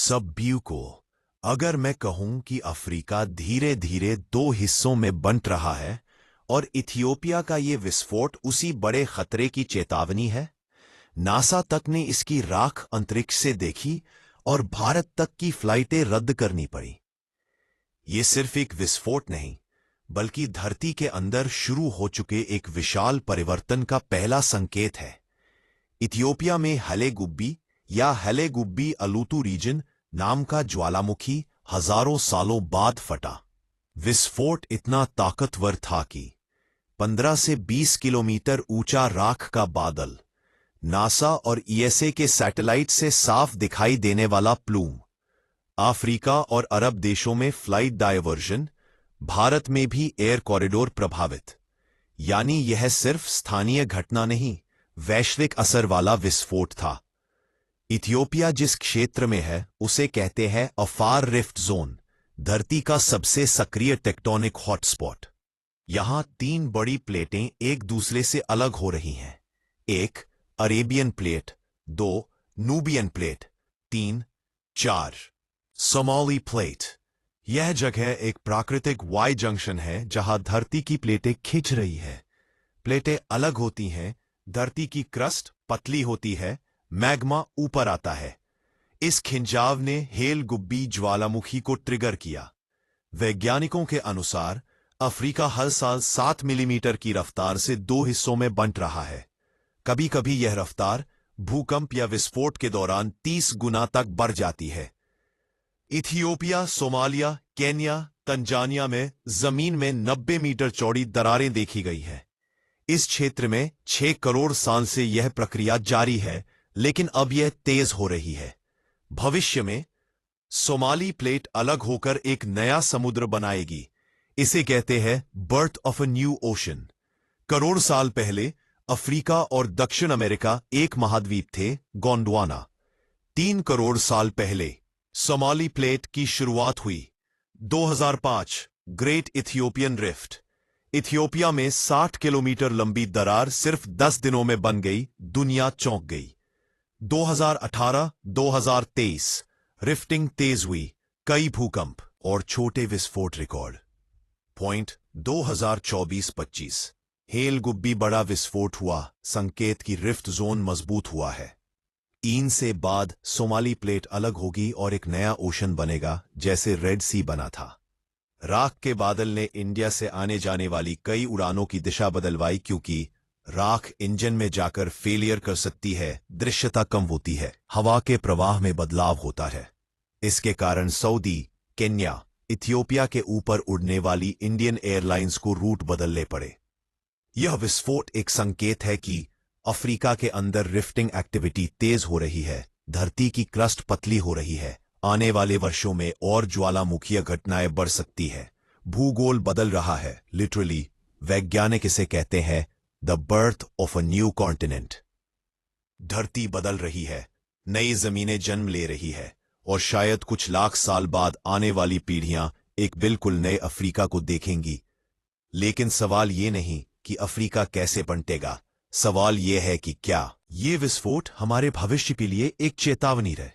सभ्यू को अगर मैं कहूं कि अफ्रीका धीरे धीरे दो हिस्सों में बंट रहा है और इथियोपिया का ये विस्फोट उसी बड़े खतरे की चेतावनी है। नासा तक ने इसकी राख अंतरिक्ष से देखी और भारत तक की फ्लाइटें रद्द करनी पड़ी। ये सिर्फ एक विस्फोट नहीं, बल्कि धरती के अंदर शुरू हो चुके एक विशाल परिवर्तन का पहला संकेत है। इथियोपिया में हले गुब्बी या हले गुब्बी अलूतू रीजन नाम का ज्वालामुखी हजारों सालों बाद फटा। विस्फोट इतना ताकतवर था कि 15 से 20 किलोमीटर ऊंचा राख का बादल, नासा और ईएसए के सैटेलाइट से साफ दिखाई देने वाला प्लूम, अफ्रीका और अरब देशों में फ्लाइट डायवर्जन, भारत में भी एयर कॉरिडोर प्रभावित। यानी यह सिर्फ स्थानीय घटना नहीं, वैश्विक असर वाला विस्फोट था। इथियोपिया जिस क्षेत्र में है उसे कहते हैं अफार रिफ्ट जोन, धरती का सबसे सक्रिय टेक्टोनिक हॉटस्पॉट। यहां 3 बड़ी प्लेटें एक दूसरे से अलग हो रही हैं। 1 Arabian plate, 2 Nubian plate, 3 4 Somali plate. यह जगह एक प्राकृतिक वाई जंक्शन है जहां धरती की प्लेटें खिंच रही है। प्लेटें अलग होती हैं, धरती की क्रस्ट पतली होती है, मैग्मा ऊपर आता है। इस खिंचाव ने हेल गुब्बी ज्वालामुखी को ट्रिगर किया। वैज्ञानिकों के अनुसार अफ्रीका हर साल 7 मिलीमीटर की रफ्तार से 2 हिस्सों में बंट रहा है। कभी कभी यह रफ्तार भूकंप या विस्फोट के दौरान 30 गुना तक बढ़ जाती है। इथियोपिया, सोमालिया, केन्या, तंजानिया में जमीन में 90 मीटर चौड़ी दरारें देखी गई है। इस क्षेत्र में 6 करोड़ साल से यह प्रक्रिया जारी है, लेकिन अब यह तेज हो रही है। भविष्य में सोमाली प्लेट अलग होकर एक नया समुद्र बनाएगी। इसे कहते हैं birth of a new ocean. Crore साल पहले अफ्रीका और दक्षिण अमेरिका एक महाद्वीप थे, गोंडवाना। 3 करोड़ साल पहले सोमाली प्लेट की शुरुआत हुई। 2005 ग्रेट इथियोपियन रिफ्ट। इथियोपिया में 60 किलोमीटर लंबी दरार सिर्फ 10 दिनों में बन गई, दुनिया चौंक गई। 2018-2023 रिफ्टिंग तेज हुई, कई भूकंप और छोटे विस्फोट रिकॉर्ड। 2024-25 हेल गुब्बी बड़ा विस्फोट हुआ, संकेत की रिफ्ट जोन मजबूत हुआ है। इन से बाद सोमाली प्लेट अलग होगी और एक नया ओशन बनेगा, जैसे रेड सी बना था। राख के बादल ने इंडिया से आने जाने वाली कई उड़ानों की दिशा बदलवाई, क्योंकि राख इंजन में जाकर फेलियर कर सकती है, दृश्यता कम होती है, हवा के प्रवाह में बदलाव होता है। इसके कारण सऊदी, केन्या, इथियोपिया के ऊपर उड़ने वाली इंडियन एयरलाइंस को रूट बदलने पड़े। यह विस्फोट एक संकेत है कि अफ्रीका के अंदर रिफ्टिंग एक्टिविटी तेज हो रही है, धरती की क्रस्ट पतली हो रही है। आने वाले वर्षों में और ज्वालामुखीय घटनाएं बढ़ सकती है। भूगोल बदल रहा है, लिटरली। वैज्ञानिक इसे कहते हैं the birth of a new continent. धरती बदल रही है, नई जमीनें जन्म ले रही है और शायद कुछ लाख साल बाद आने वाली पीढ़ियां एक बिल्कुल नए अफ्रीका को देखेंगी। लेकिन सवाल ये नहीं कि अफ्रीका कैसे बंटेगा, सवाल ये है कि क्या ये विस्फोट हमारे भविष्य के लिए एक चेतावनी रहे।